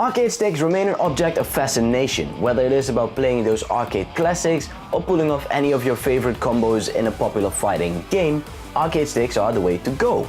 Arcade sticks remain an object of fascination, whether it is about playing those arcade classics or pulling off any of your favorite combos in a popular fighting game. Arcade sticks are the way to go.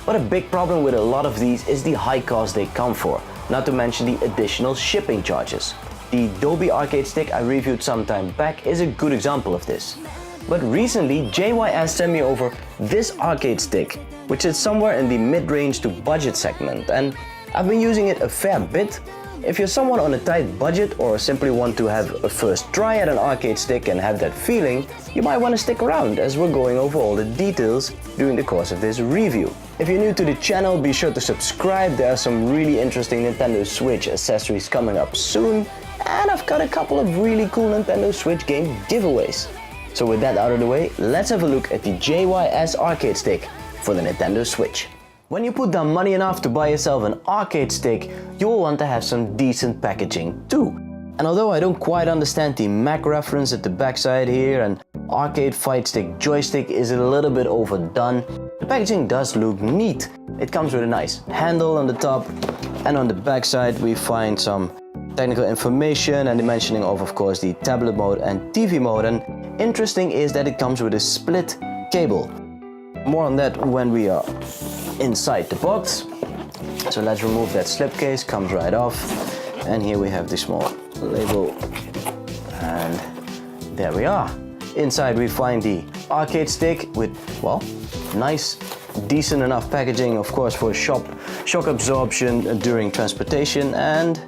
But a big problem with a lot of these is the high cost they come for, not to mention the additional shipping charges. The Adobe Arcade Stick I reviewed some time back is a good example of this. But recently JYS sent me over this arcade stick, which is somewhere in the mid-range to budget segment, and I've been using it a fair bit. If you're someone on a tight budget or simply want to have a first try at an arcade stick and have that feeling, you might want to stick around as we're going over all the details during the course of this review. If you're new to the channel, be sure to subscribe. There are some really interesting Nintendo Switch accessories coming up soon, and I've got a couple of really cool Nintendo Switch game giveaways. So with that out of the way, let's have a look at the JYS Arcade Stick for the Nintendo Switch. When you put down money enough to buy yourself an arcade stick, you will want to have some decent packaging too. And although I don't quite understand the Mac reference at the backside here, and Arcade Fight Stick joystick is a little bit overdone, the packaging does look neat. It comes with a nice handle on the top, and on the backside we find some technical information and the mentioning of course, the tablet mode and TV mode. And interesting is that it comes with a split cable. More on that when we are inside the box. So let's remove that slipcase, comes right off, and here we have the small label, and there we are. Inside we find the arcade stick with, well, nice, decent enough packaging, of course, for shock absorption during transportation, and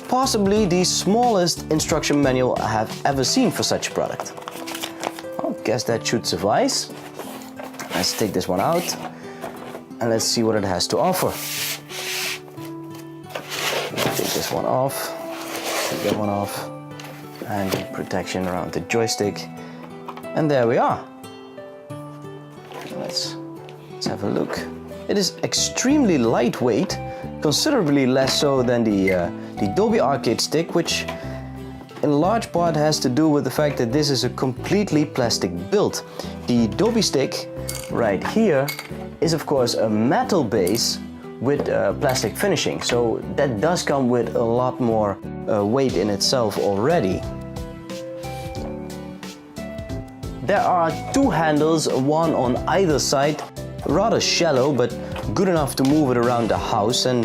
possibly the smallest instruction manual I have ever seen for such a product. I guess that should suffice. Let's take this one out and let's see what it has to offer. Take this one off, take that one off, and the protection around the joystick. And there we are. Let's have a look. It is extremely lightweight, considerably less so than the Adobe Arcade Stick, which in large part has to do with the fact that this is a completely plastic build. The Adobe Stick right here is of course a metal base with plastic finishing, so that does come with a lot more weight in itself already. There are two handles, one on either side, rather shallow but good enough to move it around the house, and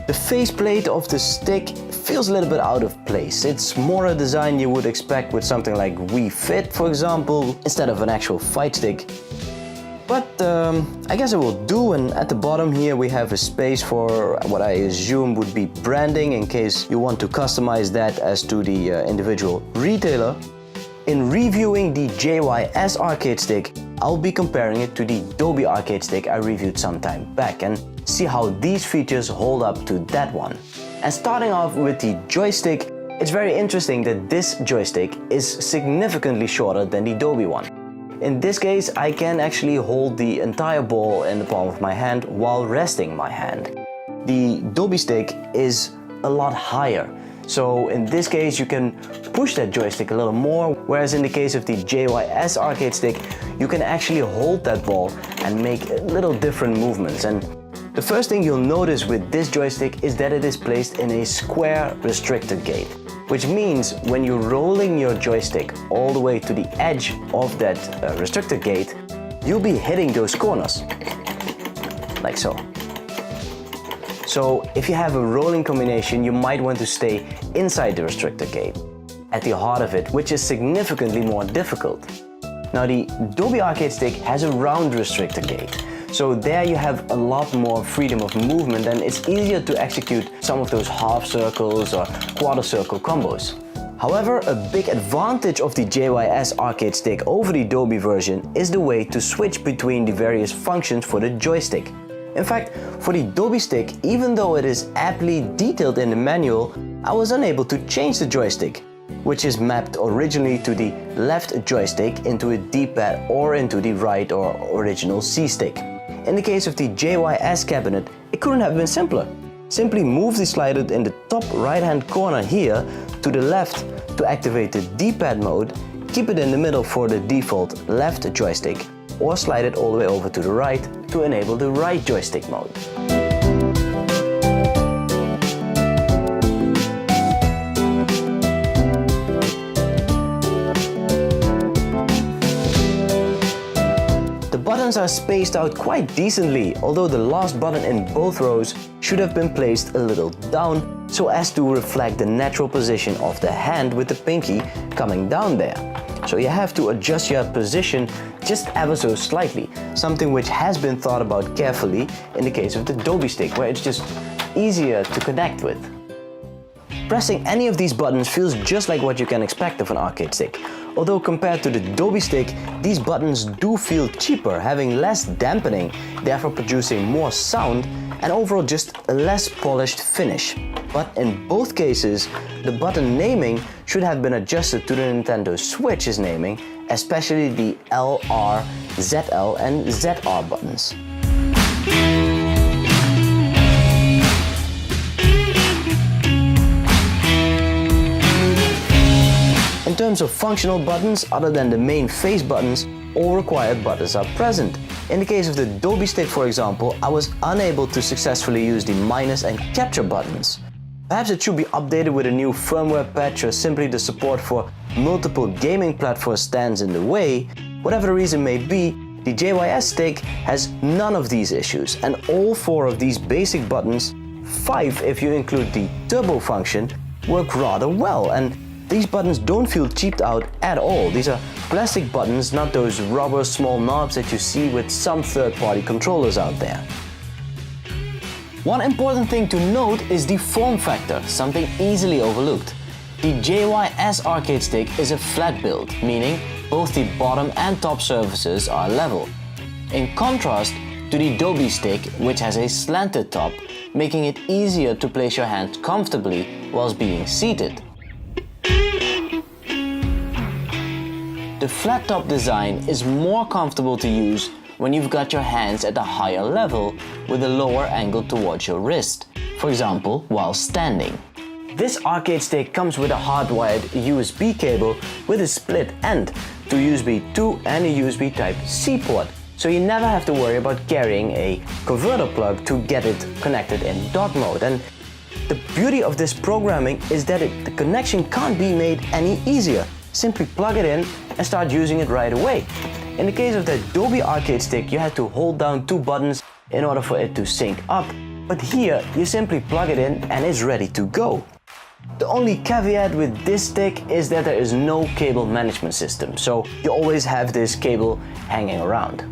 the faceplate of the stick feels a little bit out of place. It's more a design you would expect with something like Wii Fit, for example, instead of an actual fight stick. But I guess it will do, and at the bottom here we have a space for what I assume would be branding in case you want to customize that as to the individual retailer. In reviewing the JYS Arcade Stick, I'll be comparing it to the Adobe Arcade Stick I reviewed some time back and see how these features hold up to that one. And starting off with the joystick, it's very interesting that this joystick is significantly shorter than the Adobe one. In this case, I can actually hold the entire ball in the palm of my hand while resting my hand. The Adobe stick is a lot higher, so in this case you can push that joystick a little more, whereas in the case of the JYS Arcade Stick, you can actually hold that ball and make little different movements. And the first thing you'll notice with this joystick is that it is placed in a square restrictor gate, which means when you're rolling your joystick all the way to the edge of that restrictor gate, you'll be hitting those corners, like so. So if you have a rolling combination, you might want to stay inside the restrictor gate, at the heart of it, which is significantly more difficult. Now the Adobe Arcade Stick has a round restrictor gate, so there you have a lot more freedom of movement and it's easier to execute some of those half circles or quarter circle combos. However, a big advantage of the JYS Arcade Stick over the Adobe version is the way to switch between the various functions for the joystick. In fact, for the Adobe Stick, even though it is aptly detailed in the manual, I was unable to change the joystick, which is mapped originally to the left joystick into a D-pad or into the right or original C-stick. In the case of the JYS cabinet, it couldn't have been simpler. Simply move the slider in the top right hand corner here to the left to activate the D-pad mode, keep it in the middle for the default left joystick, or slide it all the way over to the right to enable the right joystick mode. buttons are spaced out quite decently, although the last button in both rows should have been placed a little down so as to reflect the natural position of the hand with the pinky coming down there. So you have to adjust your position just ever so slightly, something which has been thought about carefully in the case of the Dobby stick, where it's just easier to connect with. Pressing any of these buttons feels just like what you can expect of an arcade stick. Although compared to the Dobby stick, these buttons do feel cheaper, having less dampening, therefore producing more sound and overall just a less polished finish. But in both cases, the button naming should have been adjusted to the Nintendo Switch's naming, especially the LR, ZL and ZR buttons. In terms of functional buttons, other than the main face buttons, all required buttons are present. In the case of the Dobby stick, for example, I was unable to successfully use the minus and capture buttons. Perhaps it should be updated with a new firmware patch, or simply the support for multiple gaming platforms stands in the way. Whatever the reason may be, the JYS stick has none of these issues, and all 4 of these basic buttons, 5 if you include the turbo function, work rather well. And these buttons don't feel cheaped out at all. These are plastic buttons, not those rubber small knobs that you see with some third-party controllers out there. One important thing to note is the form factor, something easily overlooked. The JYS Arcade Stick is a flat build, meaning both the bottom and top surfaces are level. In contrast to the Dobby stick, which has a slanted top, making it easier to place your hand comfortably whilst being seated. The flat top design is more comfortable to use when you've got your hands at a higher level with a lower angle towards your wrist, for example while standing. This arcade stick comes with a hardwired USB cable with a split end to USB 2 and a USB Type-C port, so you never have to worry about carrying a converter plug to get it connected in dock mode. And the beauty of this programming is that the connection can't be made any easier. Simply plug it in and start using it right away. In the case of the Dobby arcade stick, you had to hold down 2 buttons in order for it to sync up, but here you simply plug it in and it's ready to go. The only caveat with this stick is that there is no cable management system, so you always have this cable hanging around.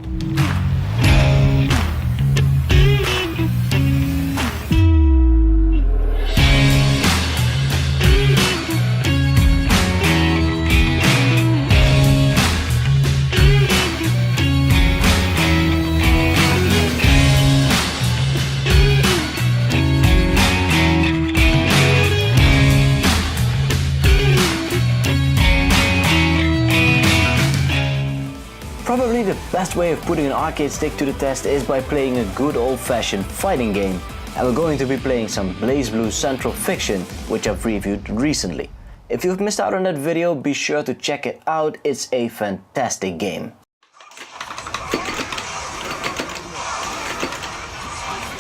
Probably the best way of putting an arcade stick to the test is by playing a good old-fashioned fighting game. And we're going to be playing some BlazBlue Central Fiction, which I've reviewed recently. If you've missed out on that video, be sure to check it out. It's a fantastic game.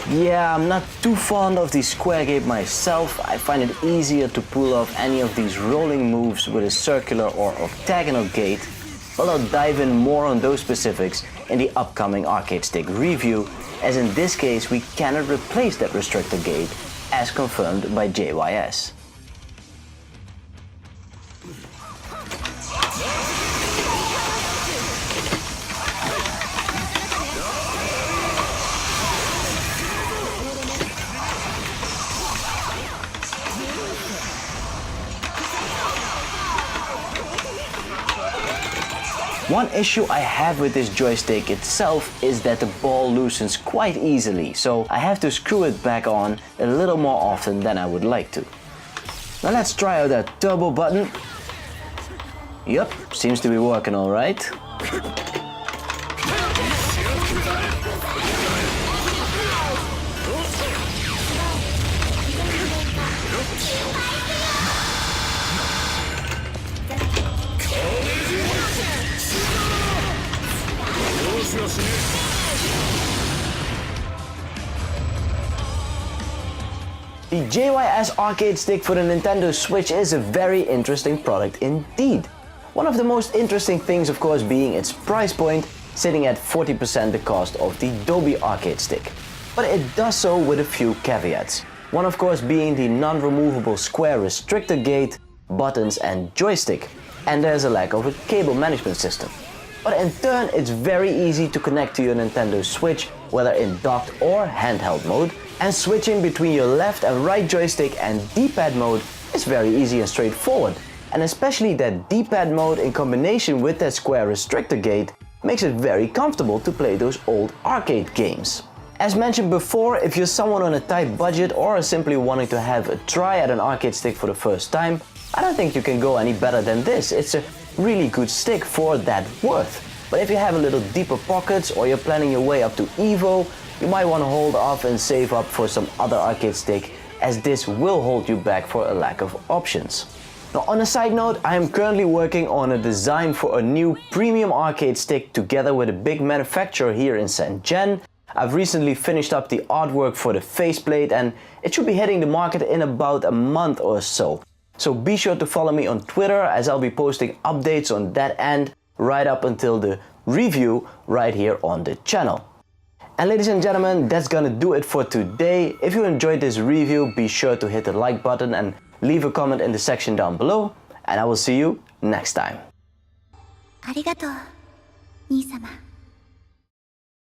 Yeah, I'm not too fond of the square game myself. I find it easier to pull off any of these rolling moves with a circular or octagonal gait. But I'll dive in more on those specifics in the upcoming arcade stick review, as in this case we cannot replace that restrictor gate as confirmed by JYS. One issue I have with this joystick itself is that the ball loosens quite easily, so I have to screw it back on a little more often than I would like to. Now let's try out that turbo button. Yup, seems to be working alright. The JYS Arcade Stick for the Nintendo Switch is a very interesting product indeed. One of the most interesting things, of course, being its price point, sitting at 40% the cost of the Dolby Arcade Stick. But it does so with a few caveats. One of course being the non-removable square restrictor gate, buttons and joystick. And there's a lack of a cable management system. But in turn it's very easy to connect to your Nintendo Switch, whether in docked or handheld mode, and switching between your left and right joystick and D-pad mode is very easy and straightforward. And especially that D-pad mode in combination with that square restrictor gate makes it very comfortable to play those old arcade games. As mentioned before, if you're someone on a tight budget or simply wanting to have a try at an arcade stick for the first time, I don't think you can go any better than this. It's a really good stick for that worth. But if you have a little deeper pockets or you're planning your way up to Evo, you might want to hold off and save up for some other arcade stick, as this will hold you back for a lack of options. Now on a side note, I am currently working on a design for a new premium arcade stick together with a big manufacturer here in St. Gen. I've recently finished up the artwork for the faceplate and it should be hitting the market in about a month or so. So be sure to follow me on Twitter, as I'll be posting updates on that end right up until the review right here on the channel. And ladies and gentlemen, that's gonna do it for today. If you enjoyed this review, be sure to hit the like button and leave a comment in the section down below, and I will see you next time. ありがとう、兄様。